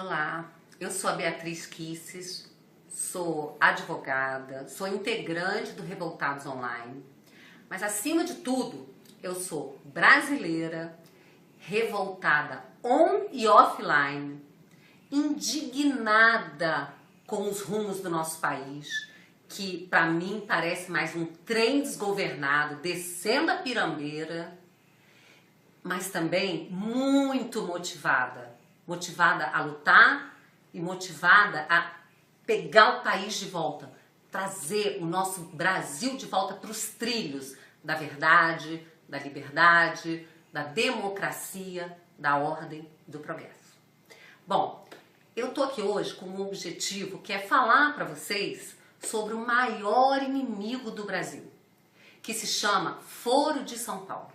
Olá, eu sou a Beatriz Kisses, sou advogada, sou integrante do Revoltados Online, mas acima de tudo, eu sou brasileira, revoltada on e offline, indignada com os rumos do nosso país, que para mim parece mais um trem desgovernado descendo a pirambeira, mas também muito motivada a lutar e motivada a pegar o país de volta, trazer o nosso Brasil de volta para os trilhos da verdade, da liberdade, da democracia, da ordem, do progresso. Bom, eu tô aqui hoje com um objetivo que é falar para vocês sobre o maior inimigo do Brasil, que se chama Foro de São Paulo.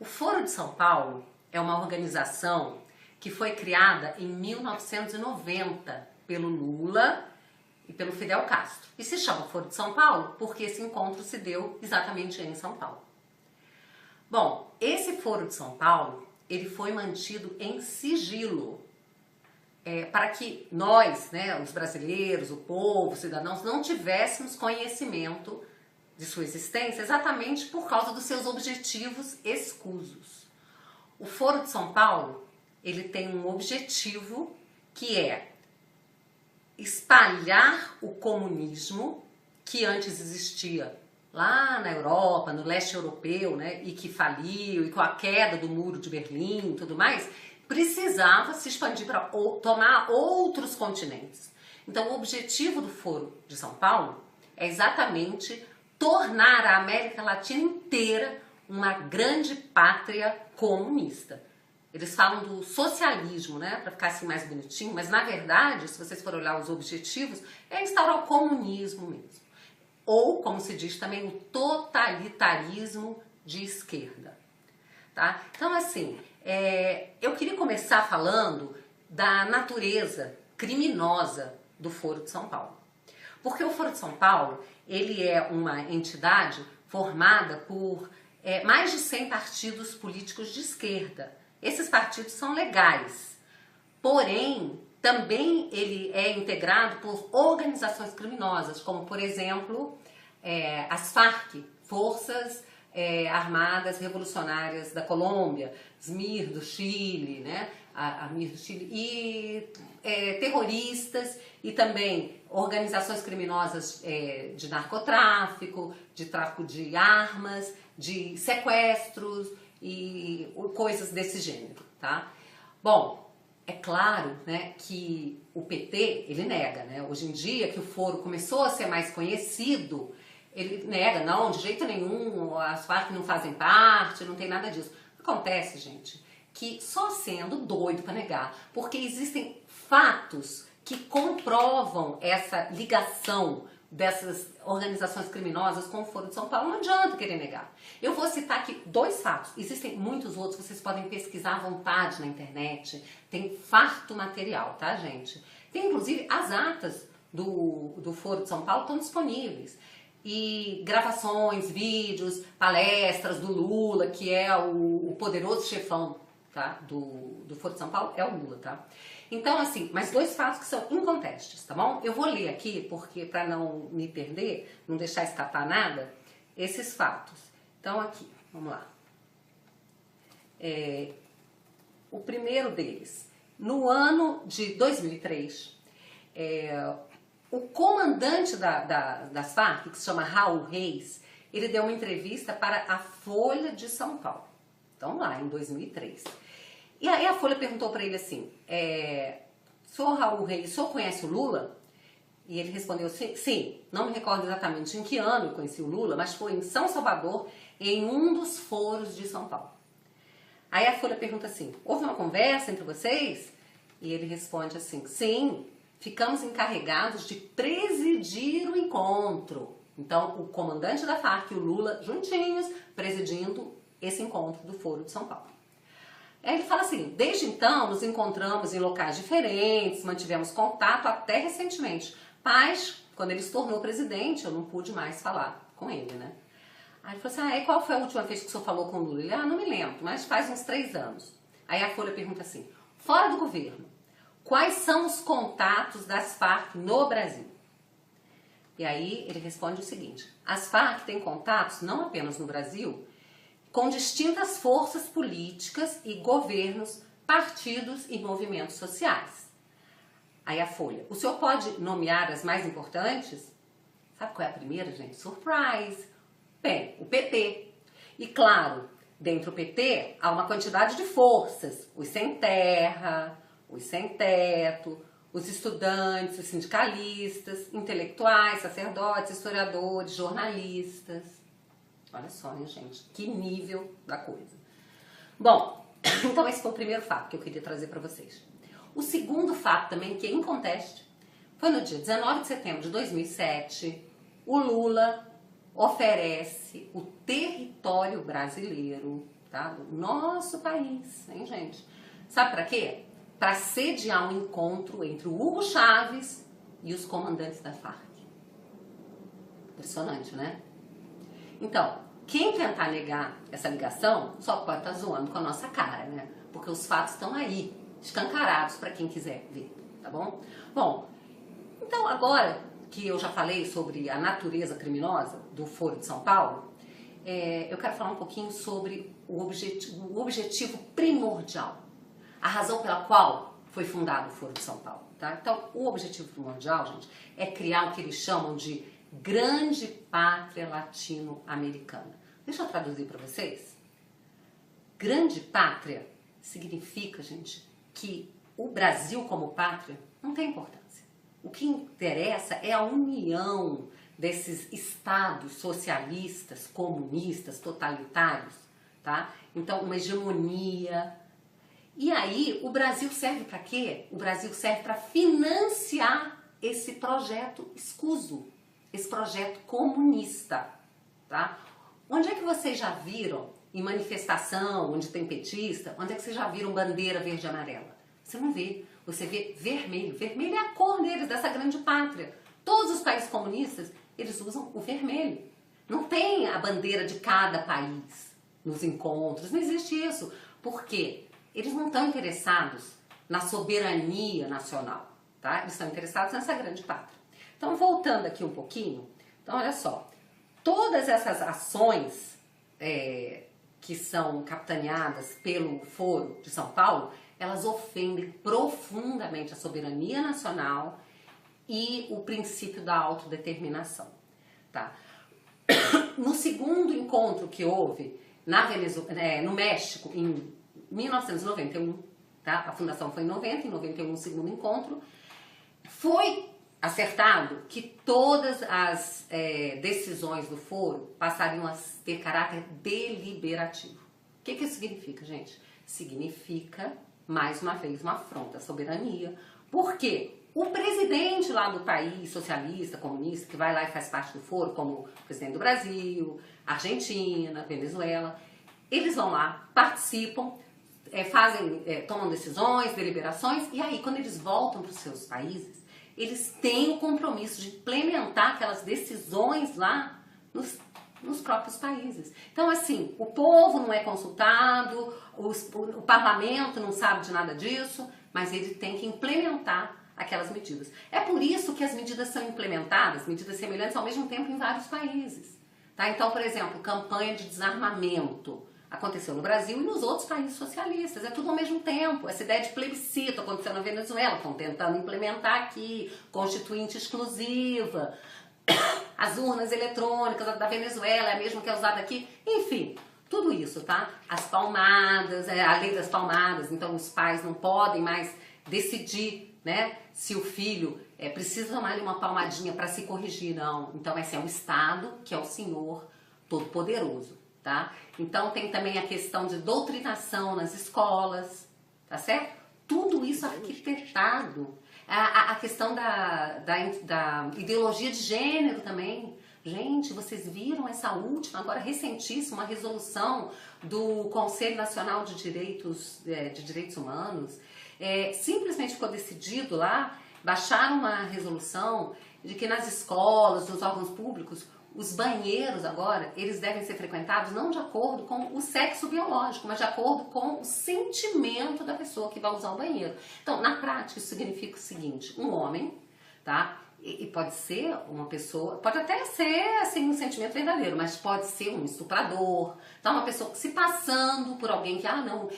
O Foro de São Paulo é uma organização que foi criada em 1990 pelo Lula e pelo Fidel Castro. E se chama Foro de São Paulo porque esse encontro se deu exatamente em São Paulo. Bom, esse Foro de São Paulo, ele foi mantido em sigilo, para que nós, os brasileiros, o povo, os cidadãos, não tivéssemos conhecimento de sua existência exatamente por causa dos seus objetivos escusos. O Foro de São Paulo, ele tem um objetivo que é espalhar o comunismo que antes existia lá na Europa, no leste europeu, e que faliu, e com a queda do muro de Berlim e tudo mais, precisava se expandir para tomar outros continentes. Então o objetivo do Foro de São Paulo é exatamente tornar a América Latina inteira uma grande pátria comunista. Eles falam do socialismo, para ficar assim mais bonitinho, mas na verdade, se vocês forem olhar os objetivos, é instaurar o comunismo mesmo. Ou, como se diz também, o totalitarismo de esquerda. Tá? Então, assim, eu queria começar falando da natureza criminosa do Foro de São Paulo. Porque o Foro de São Paulo, ele é uma entidade formada por mais de 100 partidos políticos de esquerda. Esses partidos são legais, porém, também ele é integrado por organizações criminosas, como, por exemplo, as FARC, Forças Armadas Revolucionárias da Colômbia, SMIR do Chile, a MIR do Chile, e terroristas e também organizações criminosas de narcotráfico, de tráfico de armas, de sequestros e coisas desse gênero, tá? Bom, é claro, que o PT, ele nega, Hoje em dia, que o Foro começou a ser mais conhecido, ele nega, não, de jeito nenhum, as Farc não fazem parte, não tem nada disso. Acontece, gente, que só sendo doido para negar, porque existem fatos que comprovam essa ligação dessas organizações criminosas com o Foro de São Paulo. Não adianta querer negar. Eu vou citar aqui 2 fatos. Existem muitos outros, vocês podem pesquisar à vontade na internet. Tem farto material, tá, gente? Tem, inclusive, as atas do Foro de São Paulo estão disponíveis. E gravações, vídeos, palestras do Lula, que é o poderoso chefão, tá, do Foro de São Paulo, é o Lula, tá? Então, assim, mas 2 fatos que são incontestes, tá bom? Eu vou ler aqui, porque para não me perder, não deixar escapar nada, esses fatos. Então, aqui, vamos lá. O primeiro deles, no ano de 2003, o comandante das Farc, que se chama Raul Reis, ele deu uma entrevista para a Folha de São Paulo. Então, lá, em 2003. E aí a Folha perguntou para ele assim, senhor Raul Reis, o senhor conhece o Lula? E ele respondeu, sim, não me recordo exatamente em que ano eu conheci o Lula, mas foi em São Salvador, em um dos foros de São Paulo. Aí a Folha pergunta assim, houve uma conversa entre vocês? E ele responde assim, sim, ficamos encarregados de presidir o encontro. Então, o comandante da Farc e o Lula juntinhos presidindo esse encontro do Foro de São Paulo. Aí ele fala assim, desde então nos encontramos em locais diferentes, mantivemos contato até recentemente, mas quando ele se tornou presidente eu não pude mais falar com ele, Aí ele falou assim, e qual foi a última vez que o senhor falou com o Lula? Ele, não me lembro, mas faz uns 3 anos. Aí a Folha pergunta assim, fora do governo, quais são os contatos das Farc no Brasil? E aí ele responde o seguinte: as Farc têm contatos não apenas no Brasil, com distintas forças políticas e governos, partidos e movimentos sociais. Aí a Folha: o senhor pode nomear as mais importantes? Sabe qual é a primeira, gente? Surprise! Bem, o PT. E claro, dentro do PT há uma quantidade de forças: os sem terra, os sem teto, os estudantes, os sindicalistas, intelectuais, sacerdotes, historiadores, jornalistas. Olha só, né, gente? Que nível da coisa. Bom, então esse foi o primeiro fato que eu queria trazer para vocês. O segundo fato também, que é inconteste, foi no dia 19 de setembro de 2007, o Lula oferece o território brasileiro, tá? Do nosso país, hein, gente? Sabe para quê? Para sediar um encontro entre o Hugo Chávez e os comandantes da Farc. Impressionante, né? Então, quem tentar negar essa ligação só pode estar zoando com a nossa cara, né? Porque os fatos estão aí, escancarados para quem quiser ver, tá bom? Bom, então agora que eu já falei sobre a natureza criminosa do Foro de São Paulo, eu quero falar um pouquinho sobre o objetivo primordial, a razão pela qual foi fundado o Foro de São Paulo, tá? Então, o objetivo primordial, gente, é criar o que eles chamam de grande pátria latino-americana. Deixa eu traduzir para vocês. Grande pátria significa, gente, que o Brasil como pátria não tem importância. O que interessa é a união desses estados socialistas, comunistas, totalitários, tá? Então, uma hegemonia. E aí, o Brasil serve para quê? O Brasil serve para financiar esse projeto escuso, esse projeto comunista, tá? Onde é que vocês já viram, em manifestação, onde tem petista, onde é que vocês já viram bandeira verde e amarela? Você não vê. Você vê vermelho. Vermelho é a cor deles, dessa grande pátria. Todos os países comunistas, eles usam o vermelho. Não tem a bandeira de cada país nos encontros, não existe isso. Por quê? Eles não estão interessados na soberania nacional, tá? Eles estão interessados nessa grande pátria. Então, voltando aqui um pouquinho, então olha só, todas essas ações que são capitaneadas pelo Foro de São Paulo, elas ofendem profundamente a soberania nacional e o princípio da autodeterminação, tá? No segundo encontro que houve no México, em 1991, tá? A fundação foi em 90, em 91 o segundo encontro, foi acertado que todas as decisões do foro passariam a ter caráter deliberativo. O que isso significa, gente? Significa, mais uma vez, uma afronta à soberania. Por quê? O presidente lá do país socialista, comunista, que vai lá e faz parte do foro, como o presidente do Brasil, Argentina, Venezuela, eles vão lá, participam, tomam decisões, deliberações, e aí quando eles voltam para os seus países, eles têm o compromisso de implementar aquelas decisões lá nos próprios países. Então, assim, o povo não é consultado, o parlamento não sabe de nada disso, mas ele tem que implementar aquelas medidas. É por isso que as medidas são implementadas, medidas semelhantes ao mesmo tempo em vários países. Tá? Então, por exemplo, campanha de desarmamento aconteceu no Brasil e nos outros países socialistas. É tudo ao mesmo tempo. Essa ideia de plebiscito aconteceu na Venezuela, estão tentando implementar aqui, constituinte exclusiva, as urnas eletrônicas da Venezuela é a mesma que é usada aqui, enfim, tudo isso, tá? As palmadas, a lei das palmadas, então os pais não podem mais decidir, né, se o filho precisa tomar uma palmadinha para se corrigir, não. Então esse é o Estado, que é o Senhor Todo-Poderoso, tá? Então tem também a questão de doutrinação nas escolas, tá certo? Tudo isso arquitetado. A questão da ideologia de gênero também. Gente, vocês viram essa última, agora recentíssima, uma resolução do Conselho Nacional de Direitos Humanos. Simplesmente ficou decidido lá, baixaram uma resolução de que nas escolas, nos órgãos públicos, os banheiros agora, eles devem ser frequentados não de acordo com o sexo biológico, mas de acordo com o sentimento da pessoa que vai usar o banheiro. Então, na prática, isso significa o seguinte, um homem, tá? E pode ser uma pessoa, pode até ser assim um sentimento verdadeiro, mas pode ser um estuprador, tá? Uma pessoa que se passando por alguém que, não,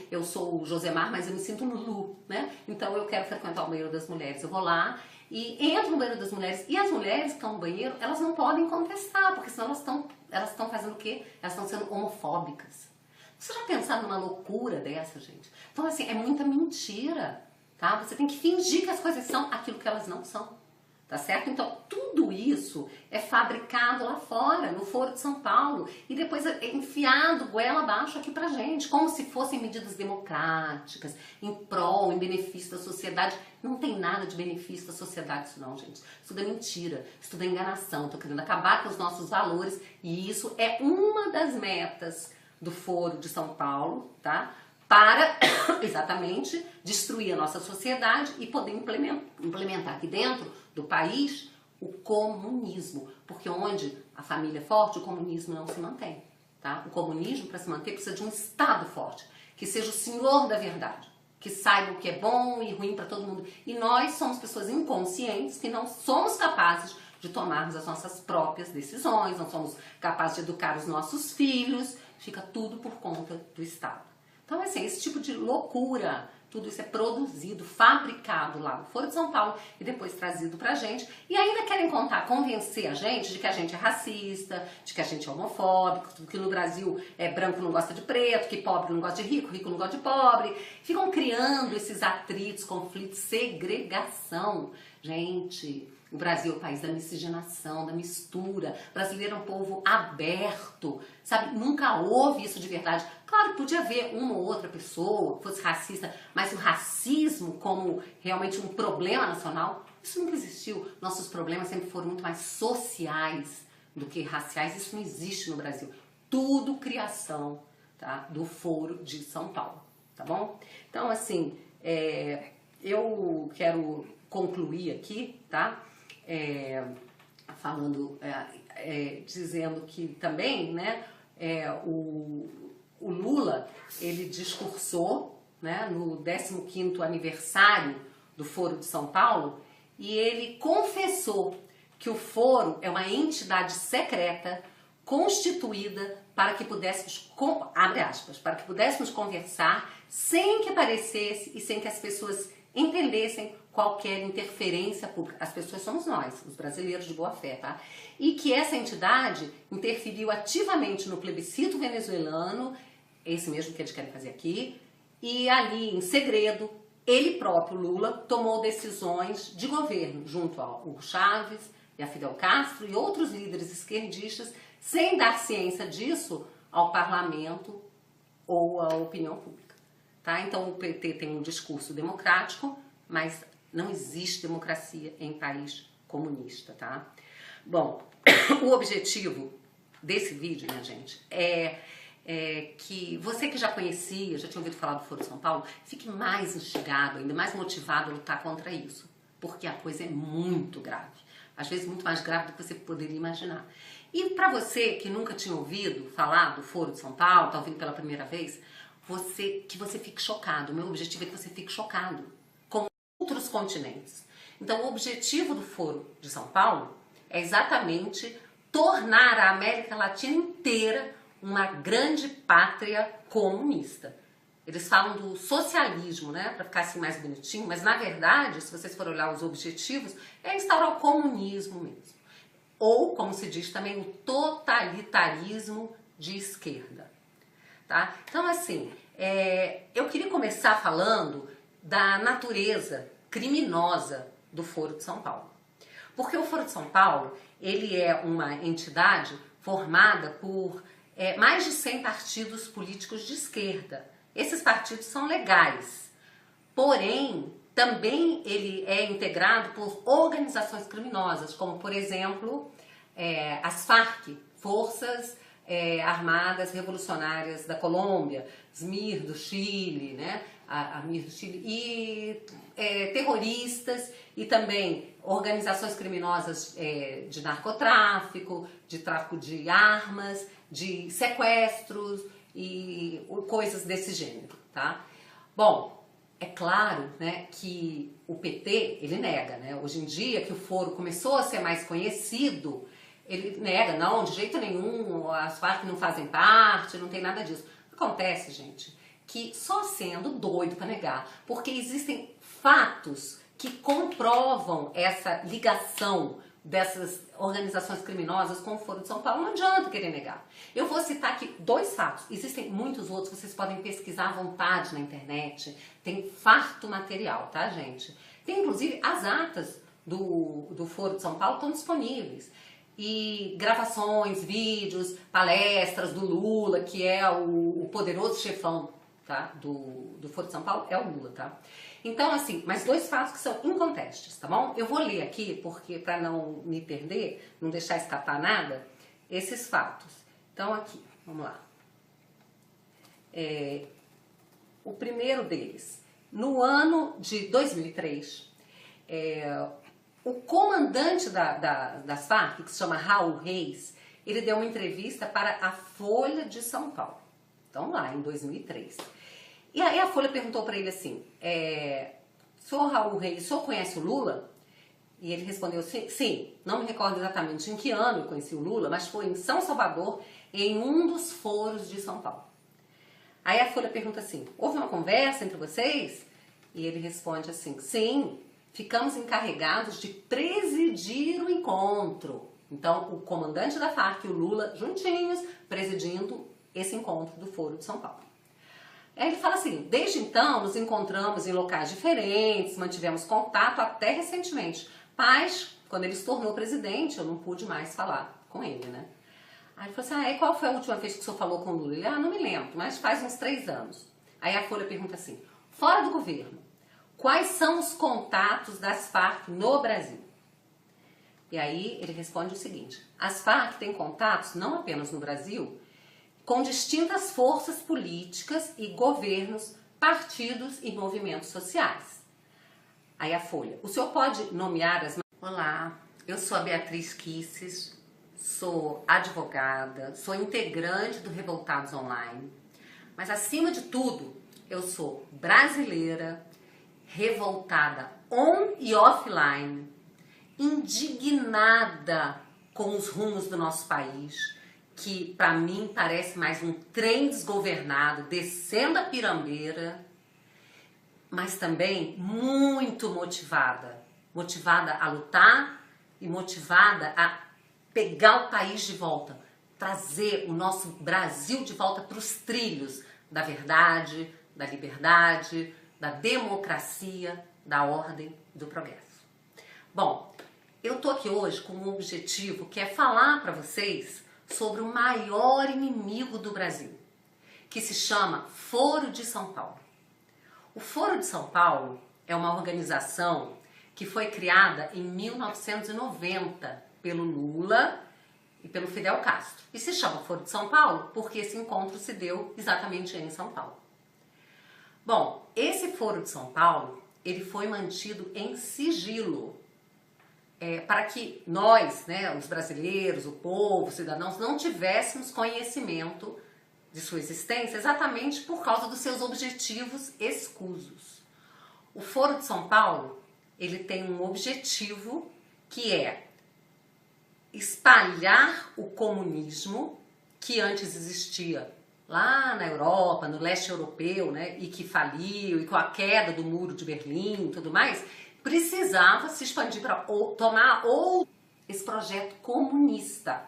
eu sou o Josemar, mas eu me sinto Lulu, né? Então eu quero frequentar o banheiro das mulheres, eu vou lá e entro no banheiro das mulheres, e as mulheres que estão no banheiro, elas não podem contestar, porque senão elas estão fazendo o quê? Elas estão sendo homofóbicas. Você já pensaram numa loucura dessa, gente? Então assim, é muita mentira. Tá? Você tem que fingir que as coisas são aquilo que elas não são, tá certo? Então, tudo isso é fabricado lá fora, no Foro de São Paulo, e depois é enfiado goela abaixo aqui pra gente, como se fossem medidas democráticas, em prol, em benefício da sociedade. Não tem nada de benefício da sociedade isso não, gente. Isso tudo é mentira, isso tudo é enganação, tô querendo acabar com os nossos valores, e isso é uma das metas do Foro de São Paulo, tá? Para, exatamente, destruir a nossa sociedade e poder implementar aqui dentro do país o comunismo. Porque onde a família é forte, o comunismo não se mantém. Tá? O comunismo, para se manter, precisa de um Estado forte, que seja o senhor da verdade, que saiba o que é bom e ruim para todo mundo. E nós somos pessoas inconscientes que não somos capazes de tomarmos as nossas próprias decisões, não somos capazes de educar os nossos filhos, fica tudo por conta do Estado. Então, assim, esse tipo de loucura, tudo isso é produzido, fabricado lá no Foro de São Paulo e depois trazido pra gente. E ainda querem convencer a gente de que a gente é racista, de que a gente é homofóbico, que no Brasil branco não gosta de preto, que pobre não gosta de rico, rico não gosta de pobre. Ficam criando esses atritos, conflitos, segregação. Gente, o Brasil é o país da miscigenação, da mistura. O brasileiro é um povo aberto, sabe? Nunca houve isso de verdade. Claro que podia haver uma ou outra pessoa que fosse racista, mas o racismo como realmente um problema nacional, isso nunca existiu. Nossos problemas sempre foram muito mais sociais do que raciais. Isso não existe no Brasil. Tudo criação, tá? Do Foro de São Paulo, tá bom? Então, assim, eu quero concluir aqui, tá? Dizendo que também, né, o Lula, ele discursou, né, no 15º aniversário do Foro de São Paulo, e ele confessou que o Foro é uma entidade secreta constituída para que pudéssemos, abre aspas, para que pudéssemos conversar sem que parecesse e sem que as pessoas entendessem qualquer interferência pública. As pessoas somos nós, os brasileiros de boa fé, tá? E que essa entidade interferiu ativamente no plebiscito venezuelano, esse mesmo que eles querem fazer aqui, e ali, em segredo, ele próprio, Lula, tomou decisões de governo junto ao Hugo Chávez e a Fidel Castro e outros líderes esquerdistas, sem dar ciência disso ao parlamento ou à opinião pública. Tá? Então o PT tem um discurso democrático, mas não existe democracia em país comunista. Tá? Bom, o objetivo desse vídeo, minha gente, é que você que já conhecia, já tinha ouvido falar do Foro de São Paulo, fique mais instigado, ainda mais motivado a lutar contra isso, porque a coisa é muito grave, às vezes muito mais grave do que você poderia imaginar. E para você que nunca tinha ouvido falar do Foro de São Paulo, está ouvindo pela primeira vez, que você fique chocado. O meu objetivo é que você fique chocado com outros continentes. Então o objetivo do Foro de São Paulo é exatamente tornar a América Latina inteira uma grande pátria comunista. Eles falam do socialismo, né, para ficar assim mais bonitinho, mas na verdade, se vocês forem olhar os objetivos, é instaurar o comunismo mesmo. Ou, como se diz também, o totalitarismo de esquerda. Tá? Então, assim, eu queria começar falando da natureza criminosa do Foro de São Paulo. Porque o Foro de São Paulo, ele é uma entidade formada por mais de 100 partidos políticos de esquerda. Esses partidos são legais, porém, também ele é integrado por organizações criminosas, como, por exemplo, as FARC, Forças Armadas Revolucionárias da Colômbia, SMIR do Chile, né? Mir do Chile, e terroristas e também organizações criminosas de narcotráfico, de tráfico de armas, de sequestros e coisas desse gênero, tá? Bom, é claro, né, que o PT, ele nega, né? Hoje em dia que o Foro começou a ser mais conhecido, ele nega, não, de jeito nenhum, as Farc não fazem parte, não tem nada disso. Acontece, gente, que só sendo doido para negar, porque existem fatos que comprovam essa ligação dessas organizações criminosas com o Foro de São Paulo, não adianta querer negar. Eu vou citar aqui 2 fatos, existem muitos outros, vocês podem pesquisar à vontade na internet, tem farto material, tá, gente? Tem inclusive as atas do Foro de São Paulo estão disponíveis. E gravações, vídeos, palestras do Lula, que é o poderoso chefão, tá, do Foro de São Paulo, é o Lula, tá? Então, assim, mas 2 fatos que são incontestes, tá bom? Eu vou ler aqui, porque para não me perder, não deixar escapar nada, esses fatos. Então, aqui, vamos lá. O primeiro deles, no ano de 2003, o comandante das Farc, que se chama Raul Reis, ele deu uma entrevista para a Folha de São Paulo. Então, lá, em 2003. E aí a Folha perguntou para ele assim, senhor Raul Reis, o senhor conhece o Lula? E ele respondeu sim, não me recordo exatamente em que ano eu conheci o Lula, mas foi em São Salvador, em um dos foros de São Paulo. Aí a Folha pergunta assim, houve uma conversa entre vocês? E ele responde assim, sim, ficamos encarregados de presidir o encontro. Então, o comandante da Farc e o Lula juntinhos presidindo esse encontro do Foro de São Paulo. Aí ele fala assim, desde então nos encontramos em locais diferentes, mantivemos contato até recentemente, mas quando ele se tornou presidente eu não pude mais falar com ele, né? Aí ele falou assim, e qual foi a última vez que o senhor falou com o Lula? Ele, não me lembro, mas faz uns 3 anos. Aí a Folha pergunta assim, fora do governo, quais são os contatos das Farc no Brasil? E aí ele responde o seguinte, as Farc têm contatos não apenas no Brasil, com distintas forças políticas e governos, partidos e movimentos sociais. Aí a Folha, o senhor pode nomear as... Olá, eu sou a Beatriz Kisses, sou advogada, sou integrante do Revoltados Online, mas acima de tudo, eu sou brasileira, revoltada on e offline, indignada com os rumos do nosso país, que para mim parece mais um trem desgovernado descendo a pirambeira, mas também muito motivada a lutar e motivada a pegar o país de volta, trazer o nosso Brasil de volta para os trilhos da verdade, da liberdade, da democracia, da ordem e do progresso. Bom, eu tô aqui hoje com um objetivo que é falar para vocês sobre o maior inimigo do Brasil, que se chama Foro de São Paulo. O Foro de São Paulo é uma organização que foi criada em 1990 pelo Lula e pelo Fidel Castro. E se chama Foro de São Paulo porque esse encontro se deu exatamente em São Paulo. Bom, esse Foro de São Paulo, ele foi mantido em sigilo, para que nós, né, os brasileiros, o povo, os cidadãos, não tivéssemos conhecimento de sua existência exatamente por causa dos seus objetivos escusos. O Foro de São Paulo, ele tem um objetivo que é espalhar o comunismo que antes existia lá na Europa, no leste europeu, né, e que faliu, e com a queda do Muro de Berlim e tudo mais, precisava se expandir para tomar esse projeto comunista,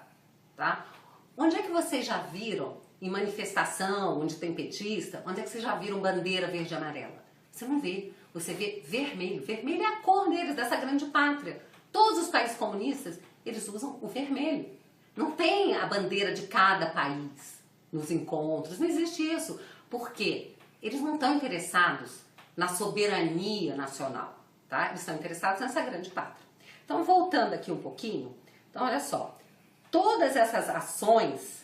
tá? Onde é que vocês já viram em manifestação, onde tem petista, onde é que vocês já viram bandeira verde e amarela? Você não vê, você vê vermelho. Vermelho é a cor deles, dessa grande pátria. Todos os países comunistas, eles usam o vermelho. Não tem a bandeira de cada país nos encontros, não existe isso. Por quê? Eles não estão interessados na soberania nacional. Tá? Eles estão interessados nessa grande pátria. Então, voltando aqui um pouquinho, então olha só, todas essas ações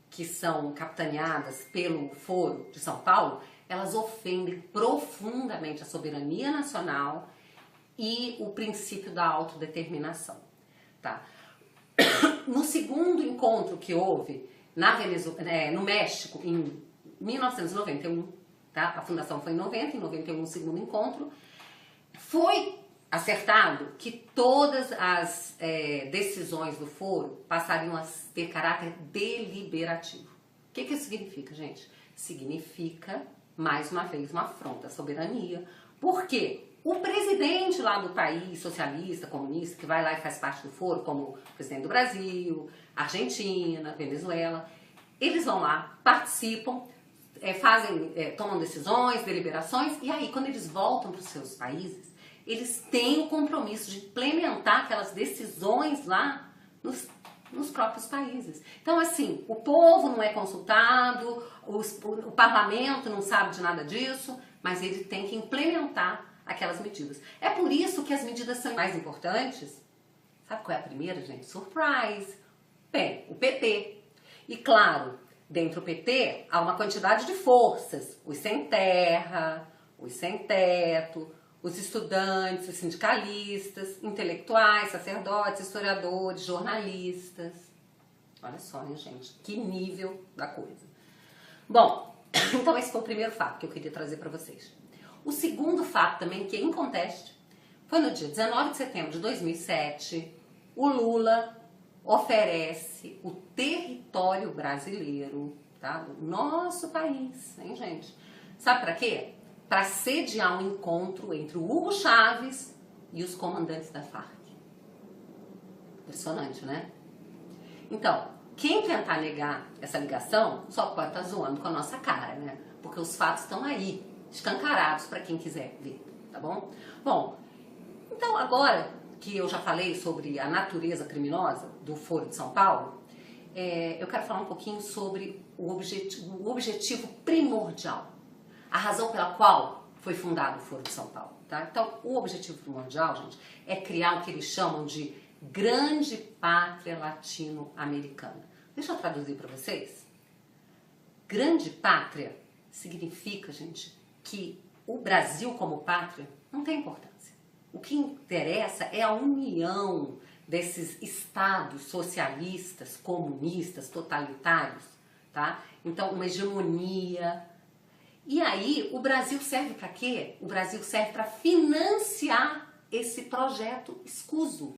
que são capitaneadas pelo Foro de São Paulo, elas ofendem profundamente a soberania nacional e o princípio da autodeterminação, tá? No segundo encontro que houve no México, em 1991, tá? A fundação foi em 90, em 91 o segundo encontro, foi acertado que todas as decisões do foro passariam a ter caráter deliberativo. O que isso significa, gente? Significa, mais uma vez, uma afronta à soberania. Por quê? O presidente lá do país, socialista, comunista, que vai lá e faz parte do foro, como o presidente do Brasil, Argentina, Venezuela, eles vão lá, participam, tomam decisões, deliberações, e aí quando eles voltam para os seus países, eles têm o compromisso de implementar aquelas decisões lá nos próprios países. Então, assim, o povo não é consultado, o parlamento não sabe de nada disso, mas ele tem que implementar aquelas medidas. É por isso que as medidas são mais importantes. Sabe qual é a primeira, gente? Surprise! Bem, o PT. E claro, dentro do PT há uma quantidade de forças. Os sem terra, os sem teto, os estudantes, os sindicalistas, intelectuais, sacerdotes, historiadores, jornalistas. Olha só, hein, gente? Que nível da coisa. Bom, então esse foi o primeiro fato que eu queria trazer para vocês. O segundo fato também, que é inconteste, foi no dia 19 de setembro de 2007, o Lula oferece o território brasileiro, tá? Do nosso país, hein, gente? Sabe para quê? Para sediar um encontro entre o Hugo Chávez e os comandantes da Farc. Impressionante, né? Então, quem tentar negar essa ligação só pode estar zoando com a nossa cara, né? Porque os fatos estão aí, escancarados para quem quiser ver, tá bom? Bom, então agora que eu já falei sobre a natureza criminosa do Foro de São Paulo, eu quero falar um pouquinho sobre o objetivo primordial, a razão pela qual foi fundado o Foro de São Paulo, tá? Então, o objetivo primordial, gente, é criar o que eles chamam de grande pátria latino-americana. Deixa eu traduzir para vocês. Grande pátria significa, gente, que o Brasil como pátria não tem importância. O que interessa é a união desses estados socialistas, comunistas, totalitários, tá? Então, uma hegemonia. E aí, o Brasil serve para quê? O Brasil serve para financiar esse projeto escuso.